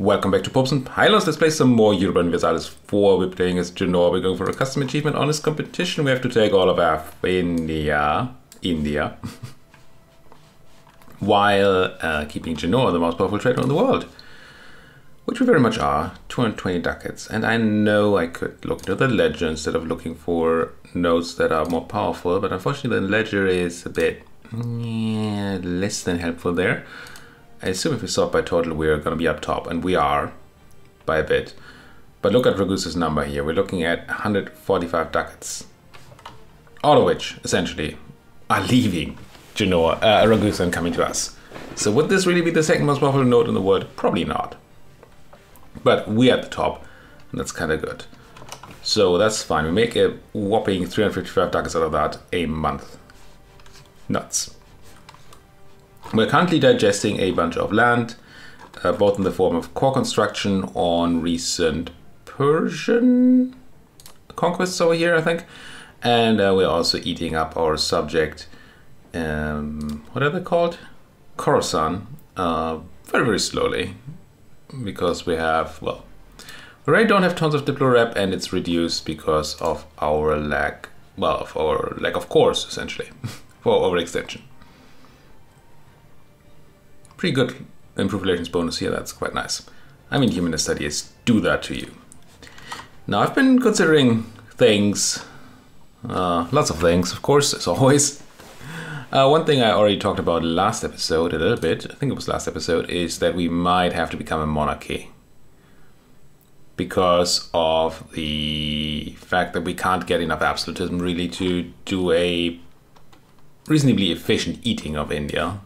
Welcome back to Popes and Pylons. Let's play some more Europa Universalis 4. We're playing as Genoa. We're going for a custom achievement on this competition. We have to take all of India, while keeping Genoa the most powerful trader in the world, which we very much are. 220 ducats. And I know I could look into the ledger instead of looking for notes that are more powerful, but unfortunately the ledger is a bit less than helpful there. I assume if we sort by total, we're going to be up top, and we are by a bit. But look at Ragusa's number here. We're looking at 145 ducats, all of which essentially are leaving Genoa, Ragusa, and coming to us. So would this really be the second most powerful node in the world? Probably not. But we're at the top, and that's kind of good. So that's fine. We make a whopping 355 ducats out of that a month. Nuts. We're currently digesting a bunch of land, both in the form of core construction on recent Persian conquests over here, I think. And we're also eating up our subject, what are they called? Khorasan, very, very slowly. Because we have, well, we already don't have tons of Diplo rep, and it's reduced because of our lack, well, of our lack of cores, essentially, for overextension. Pretty good improved relations bonus here, that's quite nice. I mean, humanist studies do that to you. Now, I've been considering things, lots of things, of course, as always. One thing I already talked about last episode a little bit, I think it was last episode, is that we might have to become a monarchy. Because of the fact that we can't get enough absolutism really to do a reasonably efficient eating of India.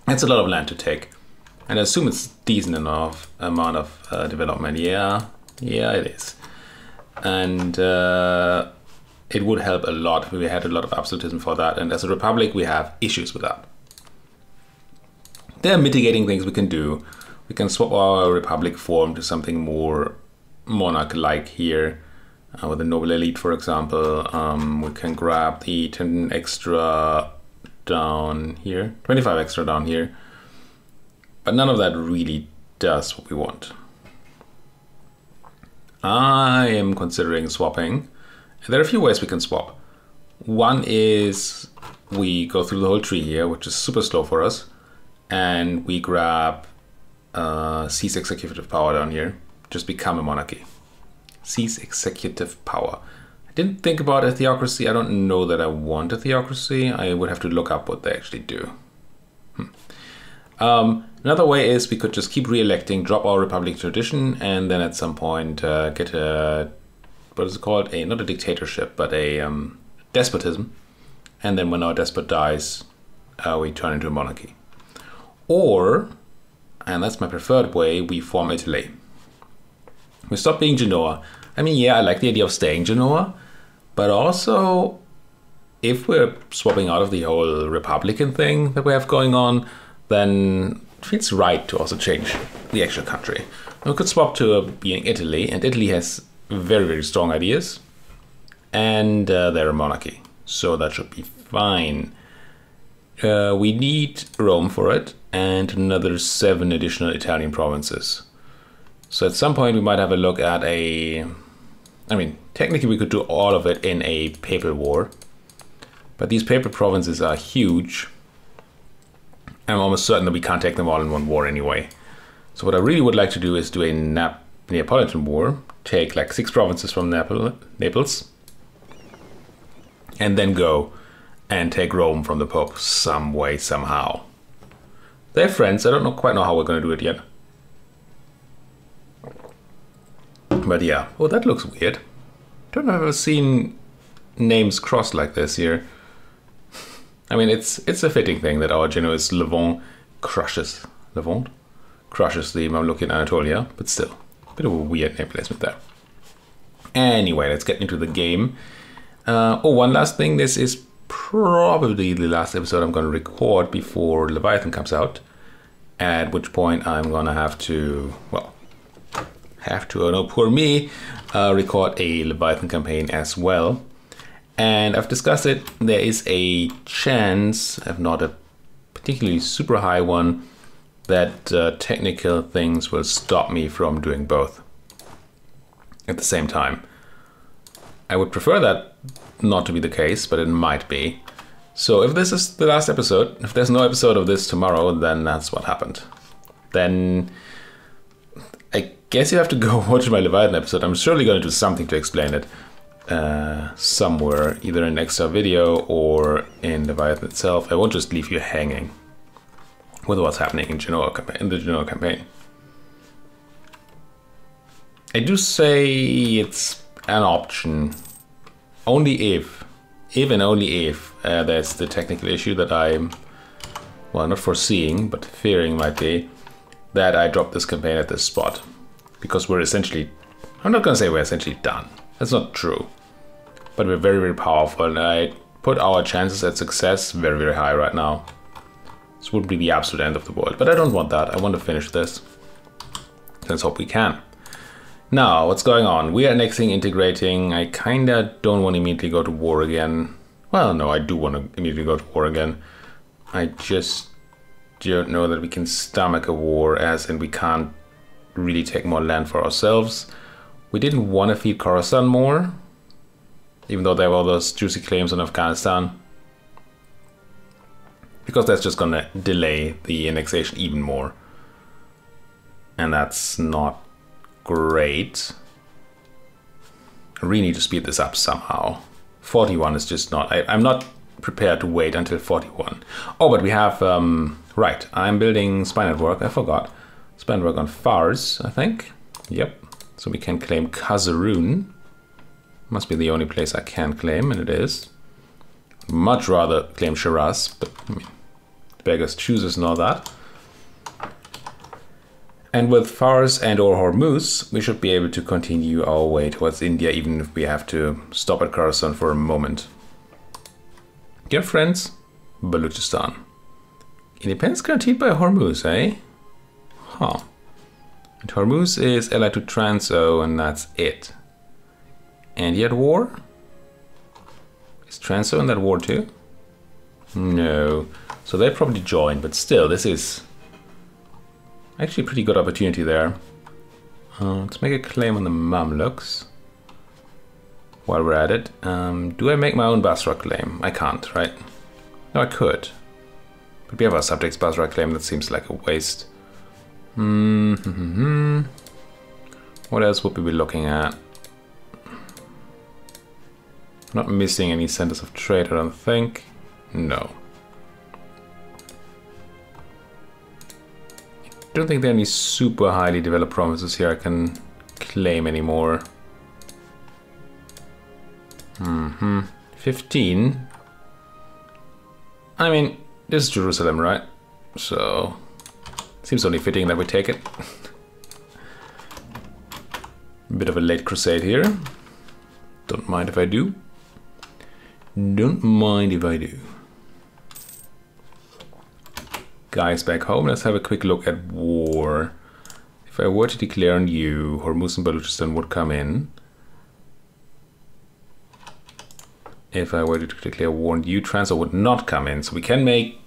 It's a lot of land to take, and I assume it's decent enough amount of development. Yeah, it is, and it would help a lot if we had a lot of absolutism for that. And as a republic, we have issues with that. There are mitigating things we can do. We can swap our republic form to something more monarch-like here, with a noble elite, for example. We can grab the 10 extra down here, 25 extra down here, but none of that really does what we want. I am considering swapping. There are a few ways we can swap. One is we go through the whole tree here, which is super slow for us, and we grab seize executive power down here, just become a monarchy. Seize executive power. I didn't think about a theocracy. I don't know that I want a theocracy. I would have to look up what they actually do. Another way is we could just keep re-electing, drop our republic tradition, and then at some point get a, what is it called? Not a dictatorship, but a despotism. And then when our despot dies, we turn into a monarchy. Or, and that's my preferred way, we form Italy. We stop being Genoa. I mean, yeah, I like the idea of staying Genoa, but also, if we're swapping out of the whole Republican thing that we have going on, then it feels right to also change the actual country. We could swap to being Italy, and Italy has very, very strong ideas, and they're a monarchy, so that should be fine. We need Rome for it, and another 7 additional Italian provinces. So at some point we might have a look at I mean, technically we could do all of it in a papal war, but these papal provinces are huge. I'm almost certain that we can't take them all in one war anyway. So what I really would like to do is do a Neapolitan war, take like 6 provinces from Naples, and then go and take Rome from the Pope some way, somehow. They're friends, I don't quite know how we're going to do it yet. But yeah, oh, that looks weird. Don't know if I've ever seen names crossed like this here. I mean, it's a fitting thing that our Genoese Levant crushes the Mamluk in Anatolia, but still, a bit of a weird name placement there. Anyway, let's get into the game. One last thing. This is probably the last episode I'm going to record before Leviathan comes out, at which point I'm going to have to, well, oh no, poor me, record a Leviathan campaign as well. And I've discussed it. There is a chance, if not a particularly super high one, that technical things will stop me from doing both at the same time. I would prefer that not to be the case, but it might be. So if this is the last episode, if there's no episode of this tomorrow, then that's what happened. Then I guess you have to go watch my Leviathan episode. I'm surely going to do something to explain it somewhere, either in an extra video or in Leviathan itself. I won't just leave you hanging with what's happening in Genoa, in the Genoa campaign. I do say it's an option only if and only if there's the technical issue that I'm, well, not foreseeing, but fearing might be, that I drop this campaign at this spot. Because we're essentially, I'm not going to say we're essentially done. That's not true. But we're very, very powerful, and I put our chances at success very, very high right now. This would be the absolute end of the world, but I don't want that. I want to finish this. Let's hope we can. Now, what's going on? We are annexing, integrating. I kinda don't want to immediately go to war again. Well, no, I do want to immediately go to war again. I just don't know that we can stomach a war, as in we can't really take more land for ourselves. We didn't want to feed Khorasan more, even though they have all those juicy claims on Afghanistan, because that's just gonna delay the annexation even more. And that's not great. I really need to speed this up somehow. 41 is just not, I'm not prepared to wait until 41. Oh, but we have, right, I'm building spy network, I forgot. Spy network on Fars, I think. Yep, so we can claim Kazaroon. Must be the only place I can claim, and it is. Much rather claim Shiraz, but I mean, beggars chooses and all that. And with Fars and or Hormuz, we should be able to continue our way towards India, even if we have to stop at Khorasan for a moment. Dear friends, Baluchistan. Independence guaranteed by Hormuz, eh? Huh. And Hormuz is allied to Transo, and that's it. And yet war? Is Transo in that war too? No. So they probably joined, but still, this is actually a pretty good opportunity there. Let's make a claim on the Mamluks while we're at it. Do I make my own Basra claim? I can't, right? No, I could. But we have our subjects Basra claim. That seems like a waste. What else would we be looking at? Not missing any centers of trade, I don't think. No. I don't think there are any super highly developed provinces here I can claim anymore. 15. I mean, this is Jerusalem, right? So, seems only fitting that we take it. A bit of a late crusade here. Don't mind if I do. Don't mind if I do. Guys back home, let's have a quick look at war. If I were to declare on you, Hormuz and Baluchistan would come in. If I were to declare war on you, Transo would not come in. So we can make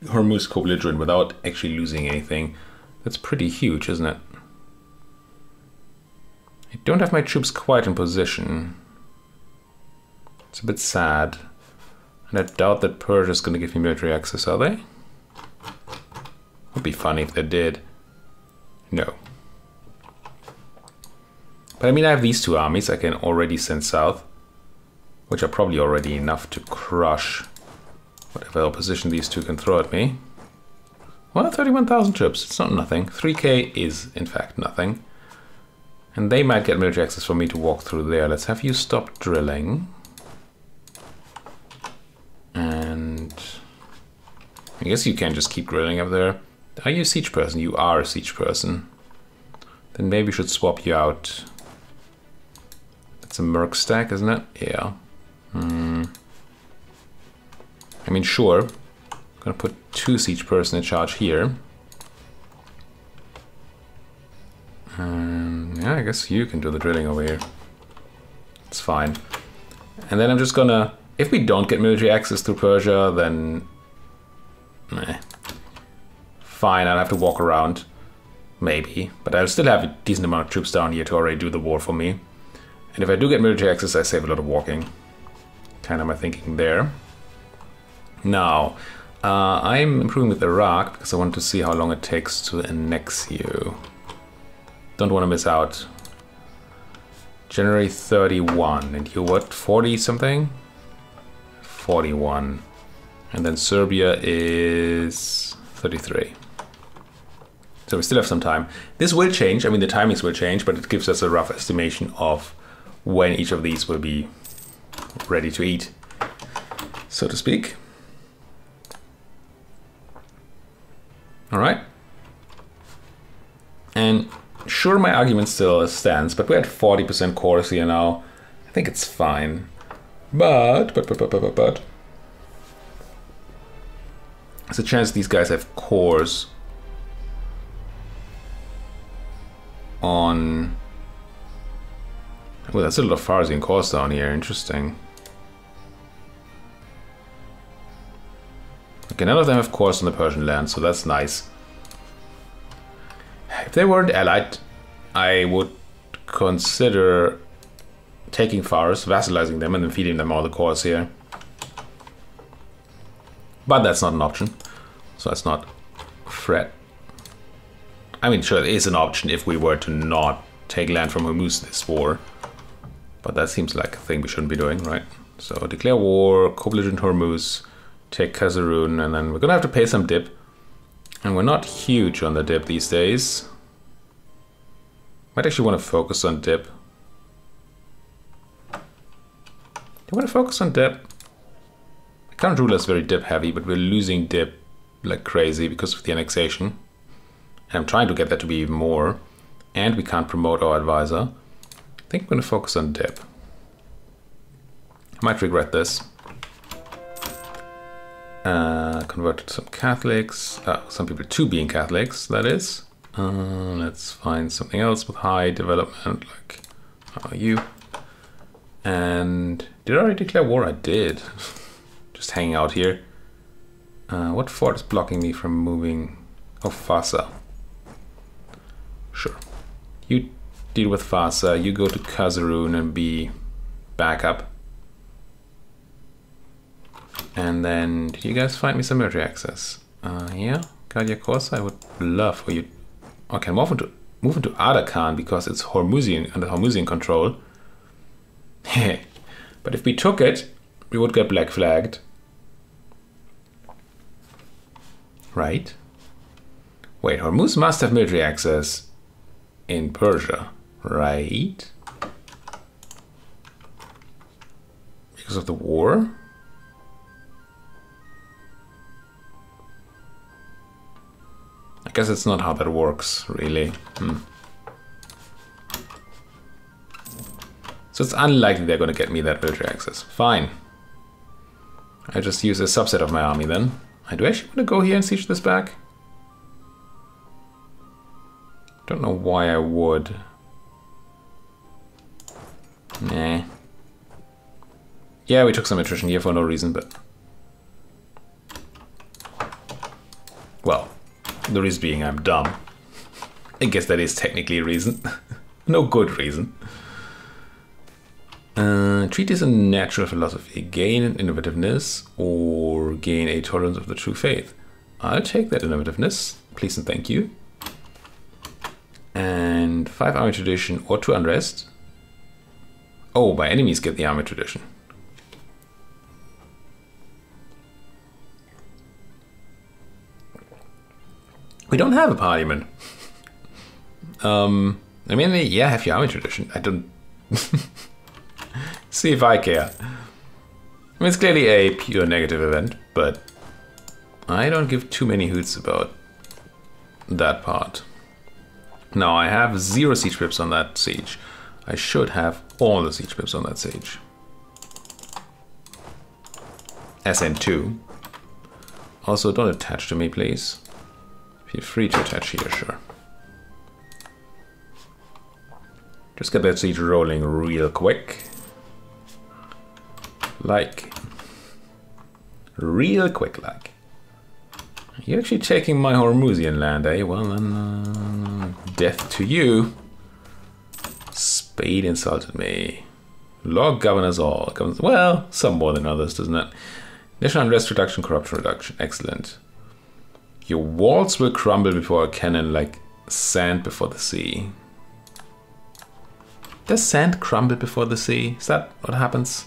Hormuz co-belligerent without actually losing anything. That's pretty huge, isn't it? I don't have my troops quite in position. It's a bit sad. And I doubt that Persia is going to give me military access, are they? Would be funny if they did. No. But I mean, I have these two armies I can already send south, which are probably already enough to crush whatever opposition these two can throw at me. Well, 31,000 troops, it's not nothing. 3k is, in fact, nothing. And they might get military access for me to walk through there. Let's have you stop drilling. And I guess you can just keep drilling up there. Are you a siege person? You are a siege person. Then maybe we should swap you out. That's a merc stack, isn't it? Yeah. I mean, sure. I'm gonna put 2 siege person in charge here. Yeah, I guess you can do the drilling over here. It's fine. And then I'm just gonna, if we don't get military access through Persia, then fine, I'll have to walk around. Maybe. But I'll still have a decent amount of troops down here to already do the war for me. And if I do get military access, I save a lot of walking. Kind of my thinking there. Now, I'm improving with Iraq because I want to see how long it takes to annex you. Don't want to miss out. January 31. And you what? 40 something? 41. And then Serbia is 33. So we still have some time. This will change. I mean, the timings will change, but it gives us a rough estimation of when each of these will be ready to eat, so to speak. All right. And sure, my argument still stands, but we're at 40% cores here now. I think it's fine. But there's a chance these guys have cores on... Well, that's a lot of Farsian cores down here. Interesting. Okay, none of them have cores on the Persian land, so that's nice. If they weren't allied, I would consider taking Fars, vassalizing them, and then feeding them all the cores here. But that's not an option, so that's not a threat. I mean, sure, it is an option if we were to not take land from Hormuz this war. But that seems like a thing we shouldn't be doing, right? So declare war, co-belligerent Hormuz, take Kasserun, and then we're gonna have to pay some dip. And we're not huge on the dip these days. Might actually want to focus on dip. Do you want to focus on dip? Current ruler is very dip heavy, but we're losing dip like crazy because of the annexation. And I'm trying to get that to be even more. And we can't promote our advisor. I think I'm going to focus on dip. I might regret this. Converted some Catholics. Some people to being Catholics, that is. Let's find something else with high development, like you. And did I already declare war? I did. Just hanging out here. What fort is blocking me from moving? Oh, Fasa. Sure. You deal with Fasa. You go to Kasserun and be backup. And then, did you guys find me some military access? Yeah, Guardia Corsa. I would love for you. Okay, move into Adakan because it's Hormuzian under Hormuzian control. But if we took it, we would get black flagged. Right? Wait, Hormuz must have military access in Persia, right? Because of the war? I guess it's not how that works, really. So it's unlikely they're going to get me that military access. Fine. I just use a subset of my army then. I do actually want to go here and siege this back. Don't know why I would. Nah. Yeah, we took some attrition here for no reason, but... Well, the reason being I'm dumb. I guess that is technically a reason. No good reason. Treat is a natural philosophy. Gain an innovativeness or gain a tolerance of the true faith. I'll take that innovativeness. Please and thank you. And 5 army tradition or 2 unrest. Oh, my enemies get the army tradition. We don't have a parliament. I mean, yeah, have your army tradition. I don't... See if I care. I mean, it's clearly a pure negative event, but I don't give too many hoots about that part. Now, I have 0 siege pips on that siege. I should have all the siege pips on that siege. SN2. Also, don't attach to me, please. Feel free to attach here, sure. Just get that siege rolling real quick. Like. Real quick, like. You're actually taking my Hormusian land, eh? Well, then, death to you. Spade insulted me. Law governs all. Well, some more than others, doesn't it? National unrest reduction, corruption reduction. Excellent. Your walls will crumble before a cannon like sand before the sea. Does sand crumble before the sea? Is that what happens?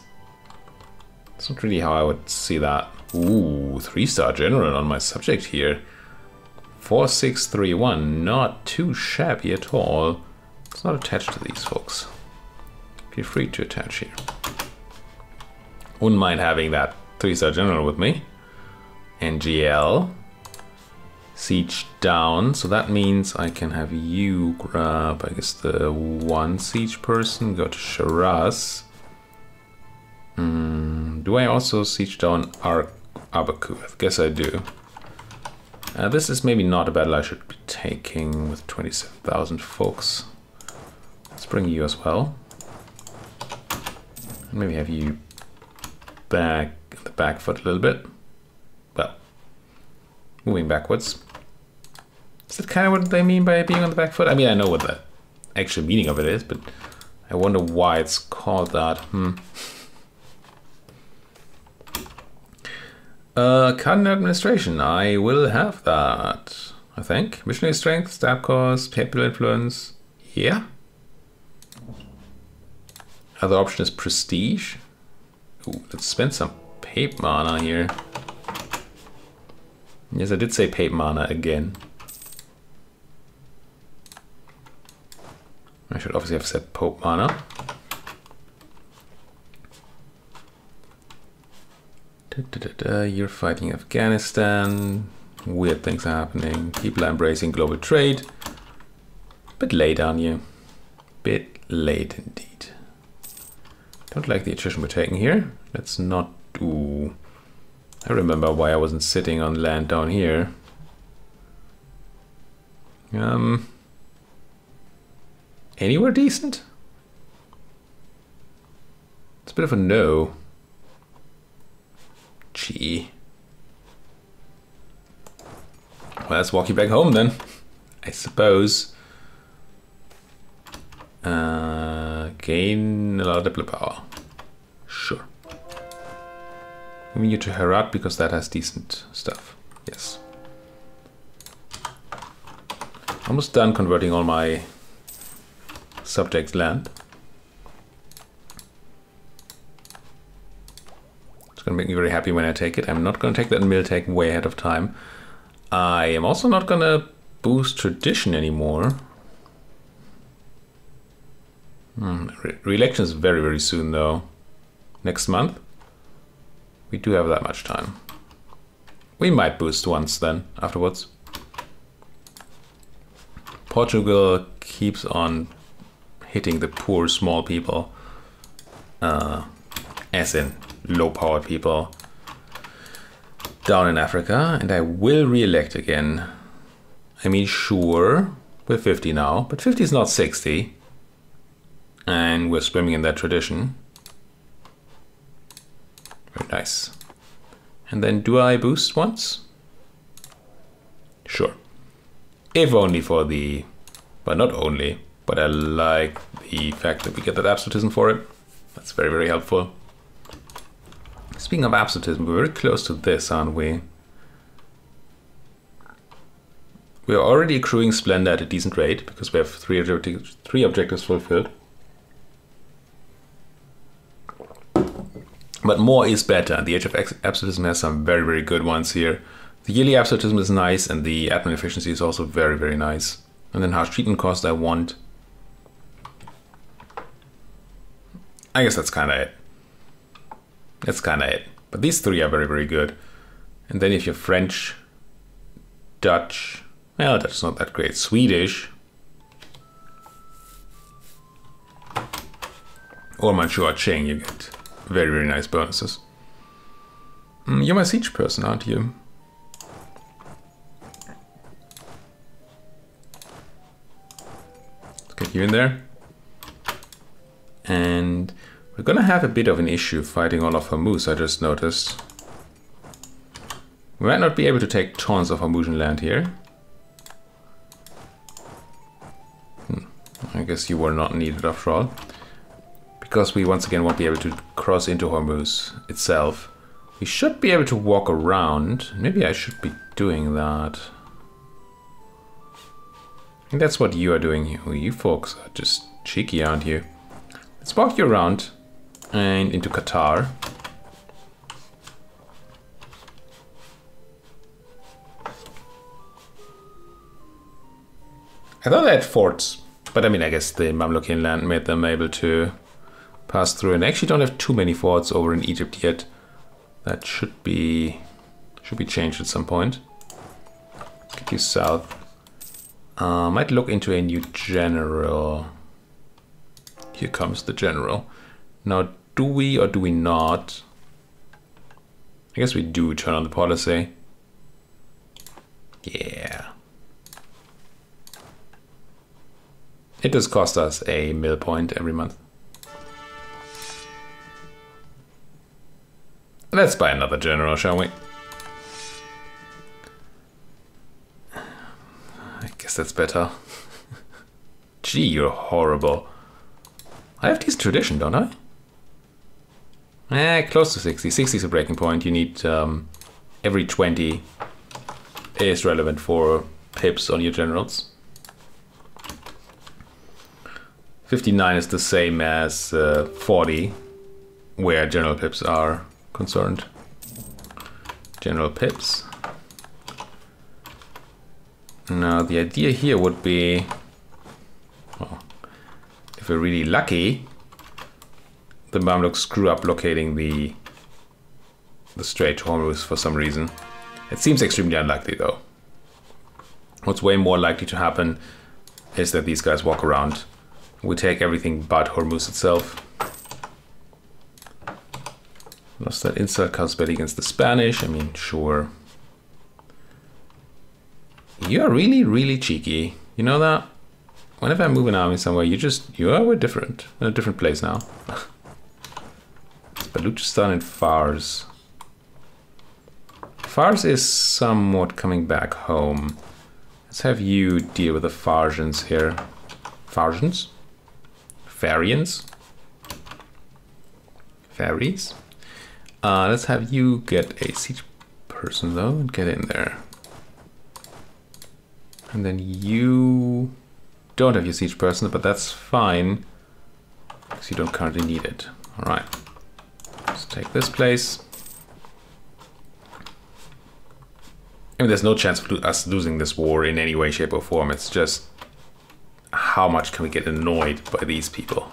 That's not really how I would see that. Ooh, 3-star general on my subject here. 4631, not too shabby at all. It's not attached to these folks. Feel free to attach here. Wouldn't mind having that 3-star general with me. NGL. Siege down, so that means I can have you grab, I guess, the 1 siege person, go to Shiraz. Do I also siege down Abaku? I guess I do. This is maybe not a battle I should be taking with 27,000 folks. Let's bring you as well. Maybe have you back the back foot a little bit. Well, moving backwards. Is that kind of what they mean by being on the back foot? I mean, I know what the actual meaning of it is, but I wonder why it's called that. Cardinal administration, I will have that, I think. Missionary strength, stab cost, popular influence, yeah. Other option is prestige. Ooh, let's spend some pape mana here. Yes, I did say pape mana again. I should obviously have said Pope mana. You're fighting Afghanistan. Weird things are happening. People are embracing global trade. Bit late on you. Bit late indeed. Don't like the attrition we're taking here. Let's not do... I remember why I wasn't sitting on land down here. Anywhere decent? It's a bit of a no. Gee. Well, let's walk you back home then, I suppose. Gain a lot of diplomat power. Sure. Moving you to Herat because that has decent stuff. Yes. Almost done converting all my subjects' land. It's going to make me very happy when I take it. I'm not going to take that Miltech way ahead of time. I am also not going to boost tradition anymore. Re-election is very, very soon though. Next month. We do have that much time. We might boost once then, afterwards. Portugal keeps on hitting the poor small people. As in low-powered people. Down in Africa, and I will re-elect again. I mean, sure, we're 50 now, but 50 is not 60. And we're swimming in that tradition. Very nice. And then do I boost once? Sure. If only for the... But not only, but I like the fact that we get that absolutism for it. That's very, very helpful. Speaking of absolutism, we're very close to this, aren't we? We're already accruing splendor at a decent rate because we have three objectives fulfilled. But more is better. The Age of Absolutism has some very, very good ones here. The yearly absolutism is nice, and the admin efficiency is also very, very nice. And then harsh treatment cost I want. I guess that's kind of it. That's kind of it. But these three are very, very good. And then if you're French, Dutch, well, that's not that great. Swedish, or Manchu or Qing, you get very, very nice bonuses. You're my siege person, aren't you? Let's get you in there. And we're gonna have a bit of an issue fighting all of Hormuz, I just noticed. We might not be able to take tons of Hormusian land here. I guess you were not needed after all. Because we once again won't be able to cross into Hormuz itself. We should be able to walk around. Maybe I should be doing that. I think that's what you are doing here. You folks are just cheeky, aren't you? Let's walk you around and into Qatar. I thought they had forts, but I mean, I guess the Mamlukian land made them able to pass through, and I actually don't have too many forts over in Egypt yet. That should be changed at some point. Get you south. Might look into a new general. Here comes the general. Now, do we or do we not? I guess we do turn on the policy. Yeah. It does cost us a mill point every month. Let's buy another general, shall we? I guess that's better. Gee, you're horrible. I have this tradition, don't I? Close to 60. 60 is a breaking point. You need every 20 is relevant for pips on your generals. 59 is the same as 40, where general pips are concerned. General pips. Now the idea here would be, well, if we're really lucky, the Mamluks screw up locating the Strait to Hormuz for some reason. It seems extremely unlikely though. What's way more likely to happen is that these guys walk around. We take everything but Hormuz itself. Lost that insult Carlsbad against the Spanish. I mean, sure. You're really, really cheeky. You know that? Whenever I move an army somewhere, we're different. In a different place now. It's Baluchistan and Fars. Fars is somewhat coming back home. Let's have you deal with the Farsians here. Farsians? Farians? Faries? Let's have you get a siege person though and get in there. And then you don't have your siege person, but that's fine because you don't currently need it. All right, let's take this place. I mean, there's no chance of us losing this war in any way, shape or form. It's just how much can we get annoyed by these people?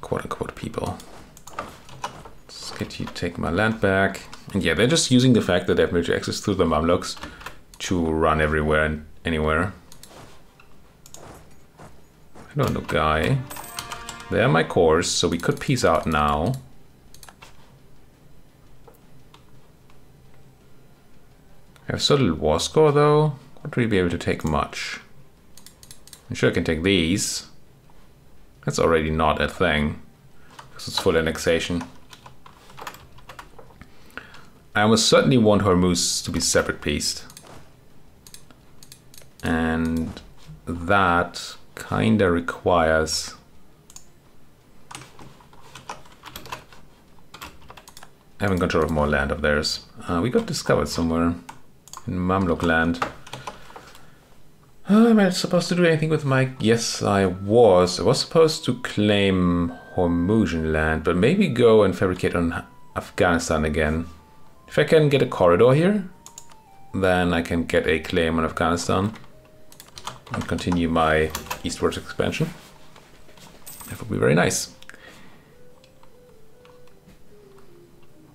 Quote unquote people. Let's get you to take my land back. And yeah, they're just using the fact that they have military access to the Mamluks to run everywhere and anywhere. Hello, no guy. They're my cores, so we could peace out now. I have so little war score though. Won't really be able to take much. I'm sure I can take these. That's already not a thing, because it's full annexation. I almost certainly want Hormuz to be separate pieced. And that kinda requires having control of more land of theirs. We got discovered somewhere in Mamluk land. Am I supposed to do anything with my... Yes, I was. I was supposed to claim Hormusian land, but maybe go and fabricate on Afghanistan again. If I can get a corridor here, then I can get a claim on Afghanistan and continue my eastwards expansion. That would be very nice.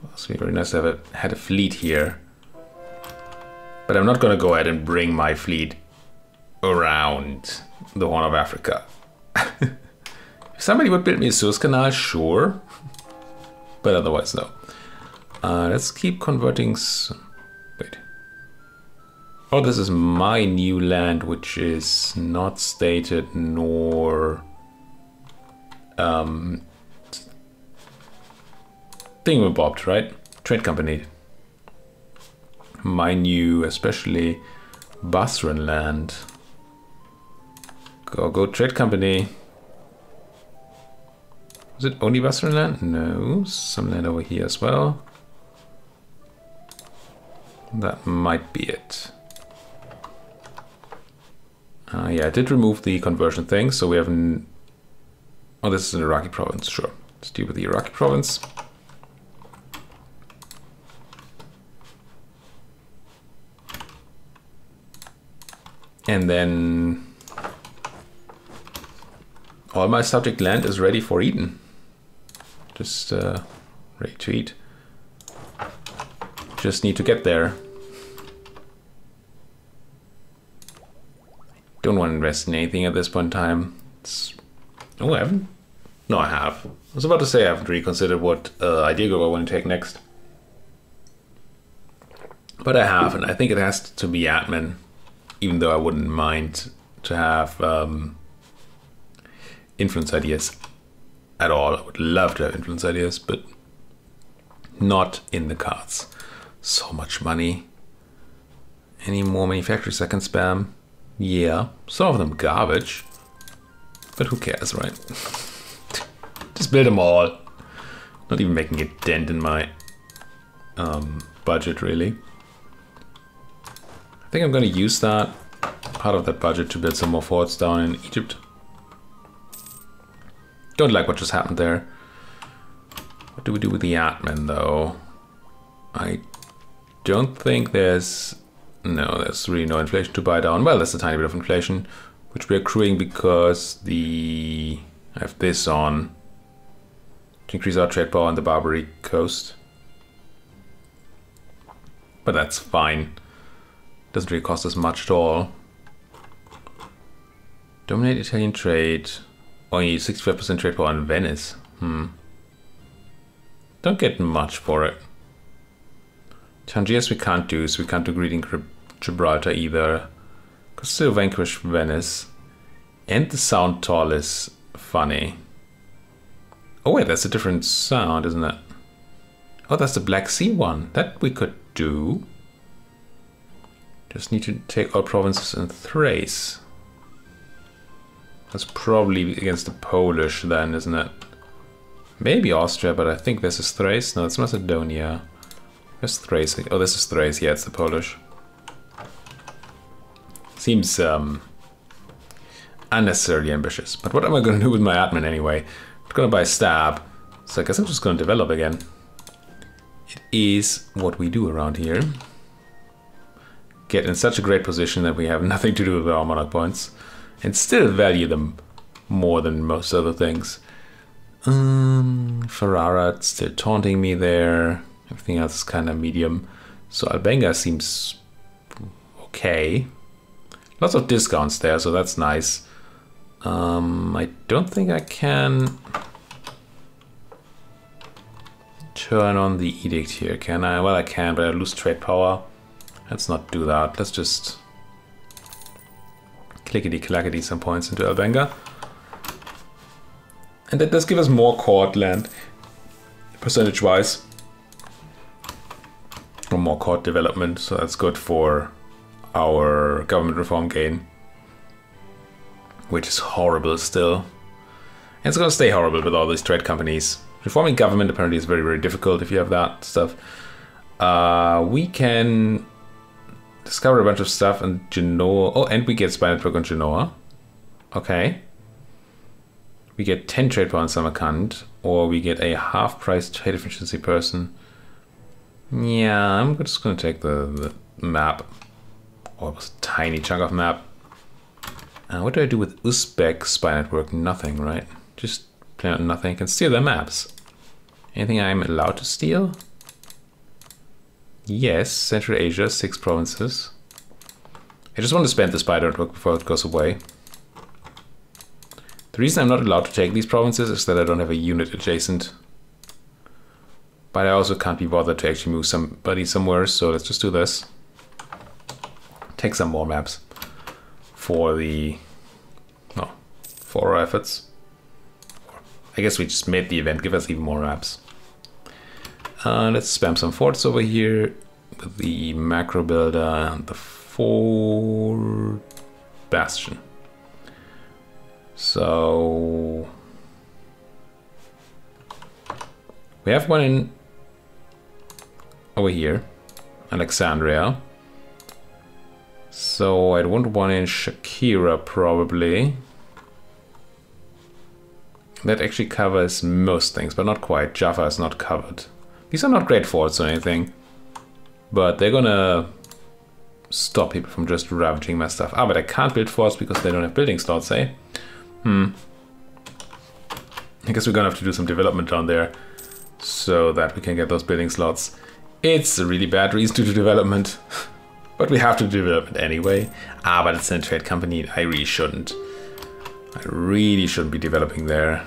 It would be very nice to have had a fleet here. But I'm not going to go ahead and bring my fleet around the Horn of Africa. If somebody would build me a Suez Canal, sure. But otherwise, no. Let's keep converting... Wait. Oh, this is my new land, which is not stated nor... thingamabobbed, right? Trade company. my new, especially Basran land. Go trade company. Is it only Basran land? No, some land over here as well. That might be it. Yeah, I did remove the conversion thing, so we have oh, this is an Iraqi province, sure. Let's deal with the Iraqi province. And then all my subject land is ready for eating. Just ready to eat. Just need to get there. Don't want to invest in anything at this point in time. Oh, I haven't? No, I have. I was about to say I haven't really considered what idea group I want to take next. But I have, and I think it has to be admin. Even though I wouldn't mind to have influence ideas at all. I would love to have influence ideas, but not in the cards. So much money. Any more manufacturers I can spam? Yeah, some of them garbage, but who cares, right? Just build them all. Not even making a dent in my budget, really. I think I'm going to use that part of that budget to build some more forts down in Egypt. Don't like what just happened there. What do we do with the admin, though? I don't think there's really no inflation to buy down. Well, there's a tiny bit of inflation, which we're accruing because I have this on to increase our trade power on the Barbary coast. But that's fine. Doesn't really cost us much at all. Dominate Italian trade. Only 65% trade power on Venice. Don't get much for it. Tangiers we can't do, so we can't do greeting Gibraltar either. Could still vanquish Venice. And the sound toll is funny. Oh wait, that's a different sound, isn't it? Oh, that's the Black Sea one. That we could do. Just need to take all provinces in Thrace. That's probably against the Polish then, isn't it? Maybe Austria, but I think this is Thrace. No, it's Macedonia. Where's Thrace? Oh, this is Thrace. Yeah, it's the Polish. Seems unnecessarily ambitious. But what am I going to do with my admin anyway? I'm going to buy a stab. So I guess I'm just going to develop again. It is what we do around here. Get in such a great position that we have nothing to do with our monarch points. And still value them more than most other things. Ferrara still taunting me there. Everything else is kind of medium. So Albenga seems okay. Lots of discounts there, so that's nice. I don't think I can turn on the edict here, can I? Well, I can, but I lose trade power. Let's not do that. Let's just clickety-clackety some points into Albenga. And that does give us more court land, percentage-wise. Or more court development, so that's good for our government reform gain. Which is horrible still. And it's gonna stay horrible with all these trade companies. Reforming government apparently is very, very difficult if you have that stuff. We can discover a bunch of stuff in Genoa. Oh, and we get spy network on Genoa. Okay. We get 10 trade power on Samarkand, or we get a half-price trade efficiency person. Yeah, I'm just gonna take the map. Oh, it was a tiny chunk of map. What do I do with Uzbek spy network? Nothing, right? Just play out nothing. Can steal their maps. Anything I'm allowed to steal? Yes, Central Asia, 6 provinces. I just want to spend the spy network before it goes away. The reason I'm not allowed to take these provinces is that I don't have a unit adjacent. But I also can't be bothered to actually move somebody somewhere, so let's just do this. Take some more maps for our efforts. I guess we just made the event give us even more maps. Let's spam some forts over here with the macro builder and the 4 bastion. So we have one in over here, Alexandria. So I'd want one in Shakira probably. That actually covers most things, but not quite. Jaffa is not covered. These are not great forts or anything, but they're gonna stop people from just ravaging my stuff. Ah, but I can't build forts because they don't have building slots, eh? I guess we're gonna have to do some development down there so that we can get those building slots. It's a really bad reason to do development, but we have to do development anyway. Ah, but it's in a trade company. I really shouldn't be developing there.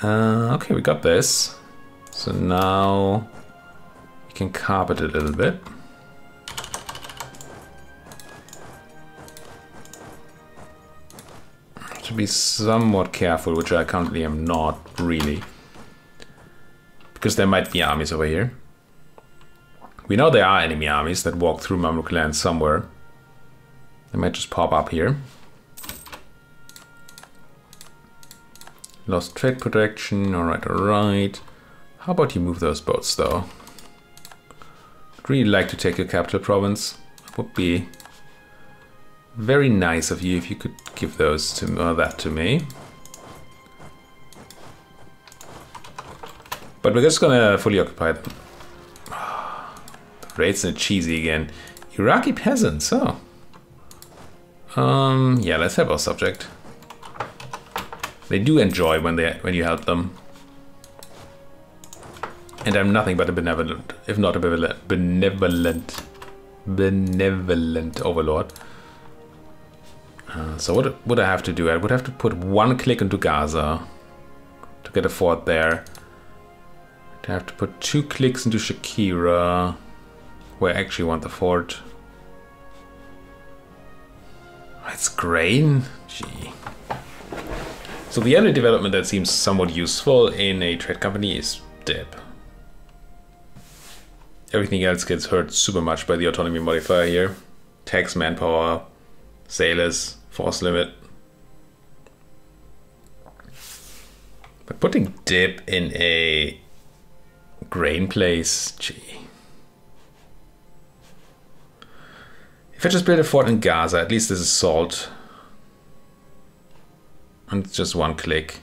Okay, we got this. So now we can carpet it a little bit. To be somewhat careful, which I currently am not really, because there might be armies over here. We know there are enemy armies that walk through Mamluk land somewhere. They might just pop up here. Lost trade protection, alright. How about you move those boats though? I'd really like to take your capital province. It would be very nice of you if you could give those to that to me. But we're just gonna fully occupy them. The raids are cheesy again. Iraqi peasants, oh. Yeah, let's have our subject. They do enjoy when you help them. And I'm nothing but a benevolent, if not a benevolent overlord. So what would I have to do? I would have to put 1 click into Gaza to get a fort there. I'd have to put 2 clicks into Shakira, where I actually want the fort. It's grain? Gee. So the only development that seems somewhat useful in a trade company is dip. Everything else gets hurt super much by the autonomy modifier here. Tax, manpower, sailors, force limit. But putting dip in a grain place, gee. If I just build a fort in Gaza, at least this is salt. And it's just 1 click.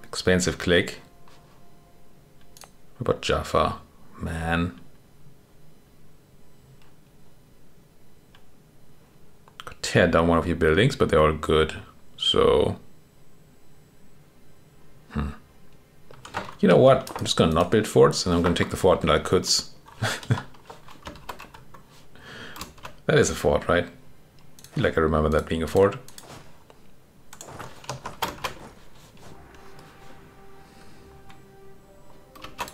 Expensive click. What about Jaffa? Man. Could tear down one of your buildings, but they're all good. So. You know what? I'm just gonna not build forts and I'm gonna take the fort in Al-Quds. That is a fort, right? I feel like I remember that being a fort.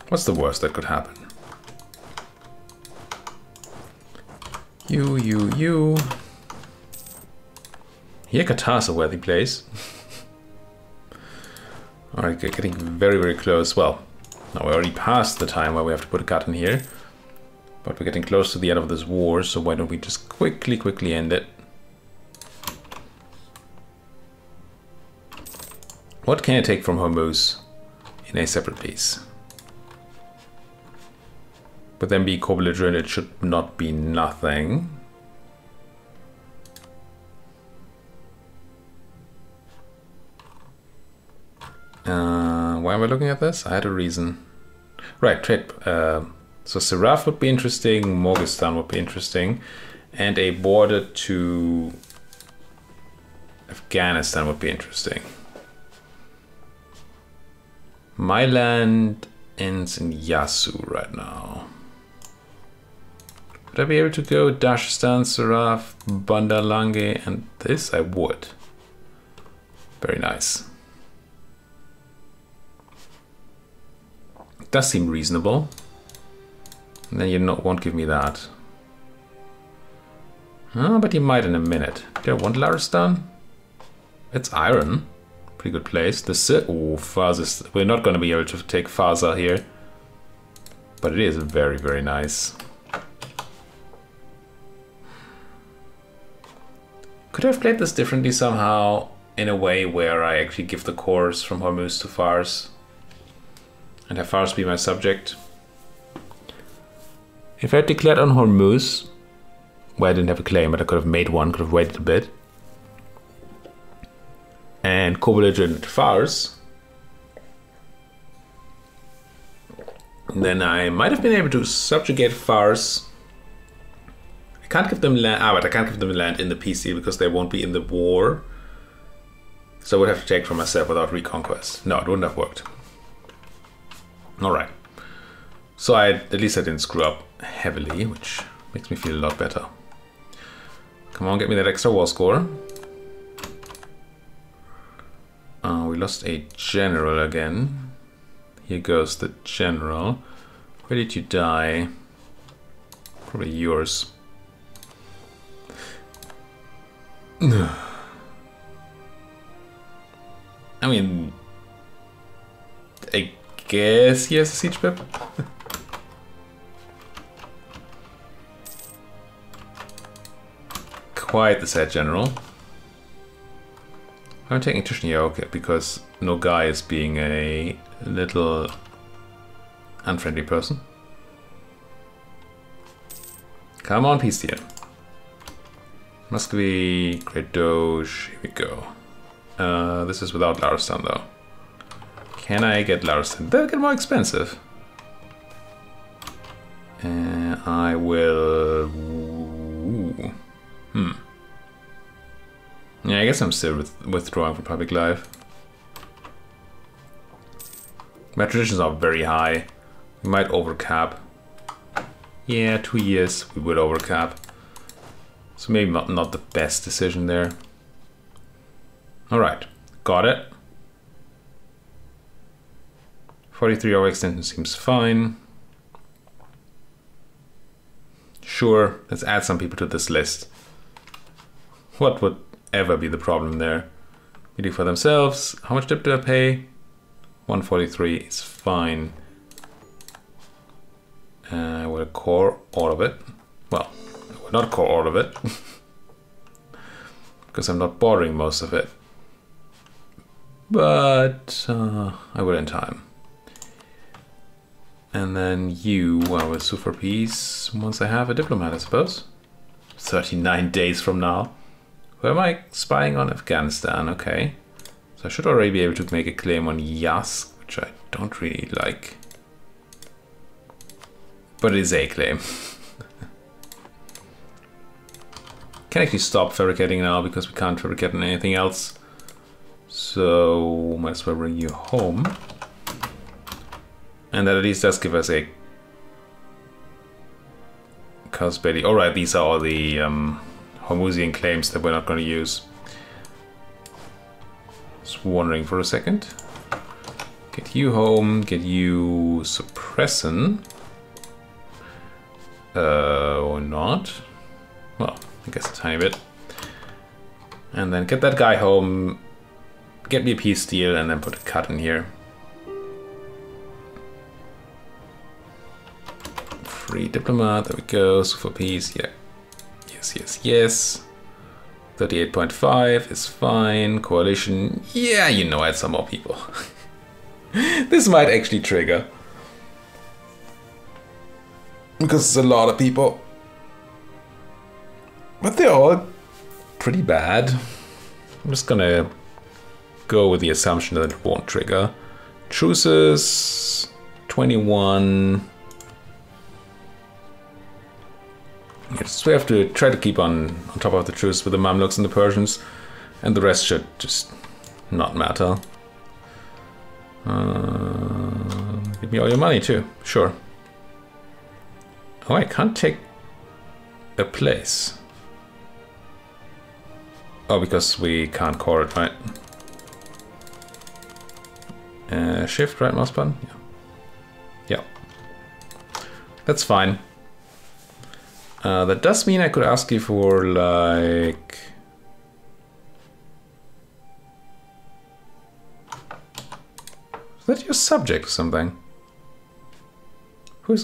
What's the worst that could happen? You. Here, Qatar's a worthy place. Alright, getting very, very close. Well, now we're already past the time where we have to put a cut in here. But we're getting close to the end of this war, so why don't we just quickly end it? What can I take from Hormuz in a separate piece? But then be co-belligerent, it should not be nothing. Why am I looking at this? I had a reason. Right, trade. So Siraf would be interesting, Moghestan would be interesting, and a border to Afghanistan would be interesting. My land ends in Yasu right now. Would I be able to go Dashistan, Siraf, Bandar Lange, and this? I would. Very nice. It does seem reasonable. And then you won't give me that. Oh, but you might in a minute. Do I want Laristan? It's iron. Pretty good place. Oh, Fars is... We're not going to be able to take Farza here. But it is very, very nice. Could I have played this differently somehow, in a way where I actually give the cores from Hormuz to Fars and have Fars be my subject? If I had declared on Hormuz, where I didn't have a claim, but I could have made one, could have waited a bit, and co-belligerent Fars, then I might have been able to subjugate Fars. I can't give them land, but I can't give them land in the peace deal because they won't be in the war. So I would have to take from myself without reconquest. No, it wouldn't have worked. Alright. So at least I didn't screw up heavily, which makes me feel a lot better. Come on, get me that extra war score. We lost a general again. Here goes the general. Where did you die? Probably yours. I mean, I guess he has a siege pip. Quite the sad general. I'm taking Tushnioke because no guy is being a little unfriendly person. Come on, peace deal. Muscovy, Great Doge, here we go. This is without Laristan though. Can I get Laristan? They'll get more expensive. I will... Ooh. Yeah, I guess I'm still withdrawing from public life. My traditions are very high. We might overcap. Yeah, 2 years we would overcap. So maybe not the best decision there. Alright, got it. 43-hour extension seems fine. Sure, let's add some people to this list. What would ever be the problem there? Meeting for themselves. How much dip do I pay? 143 is fine. I will core all of it. Well, I will not core all of it. Because I'm not bordering most of it. But I will in time. And then you, I will sue for peace once I have a diplomat, I suppose. 39 days from now. Where am I spying on? Afghanistan, okay. So I should already be able to make a claim on Yask, which I don't really like. But it is a claim. Can actually stop fabricating now because we can't fabricate on anything else. So might as well bring you home. And that at least does give us a Cosbelly. Alright, these are all the Hormuzian claims that we're not going to use. Just wondering for a second. Get you home, get you suppressing. Or not. Well, I guess a tiny bit. And then get that guy home, get me a peace deal, and then put a cut in here. Free diplomat, there we go, so for peace, yeah. Yes, yes, yes. 38.5 is fine. Coalition, yeah, you know, add some more people. This might actually trigger. Because it's a lot of people. But they're all pretty bad. I'm just gonna go with the assumption that it won't trigger. Truces, 21. Yes, we have to try to keep on top of the truce with the Mamluks and the Persians, and the rest should just not matter. Give me all your money too, sure. Oh, I can't take a place. Oh, because we can't core it, right? Shift, right mouse button? Yeah. Yeah. That's fine. That does mean I could ask you for, like... Is that your subject or something?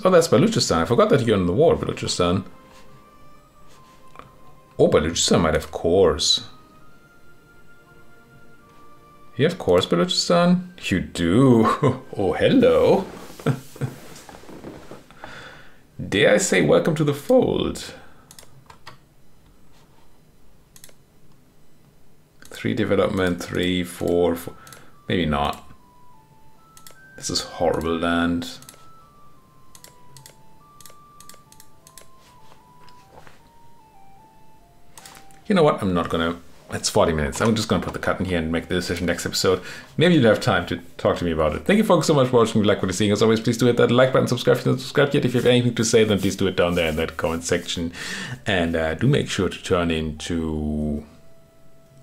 Oh, that's Baluchistan. I forgot that you're in the war, Baluchistan. Oh, Baluchistan might have cores. You have cores, Baluchistan? You do. Oh, hello. Dare I say welcome to the fold? 3 development, 3, 4, 4. Maybe not. This is horrible land. You know what? I'm not gonna. It's 40 minutes. I'm just gonna put the cut in here and make the decision next episode. Maybe you'll have time to talk to me about it. Thank you folks so much for watching. If you like what you're seeing, as always, please do hit that like button, subscribe if you're not subscribed yet. If you have anything to say, then please do it down there in that comment section. And do make sure to turn into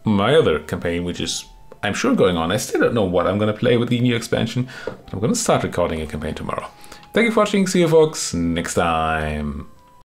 my other campaign, which is, I'm sure, going on. I still don't know what I'm gonna play with the new expansion, but I'm gonna start recording a campaign tomorrow. Thank you for watching. See you folks next time.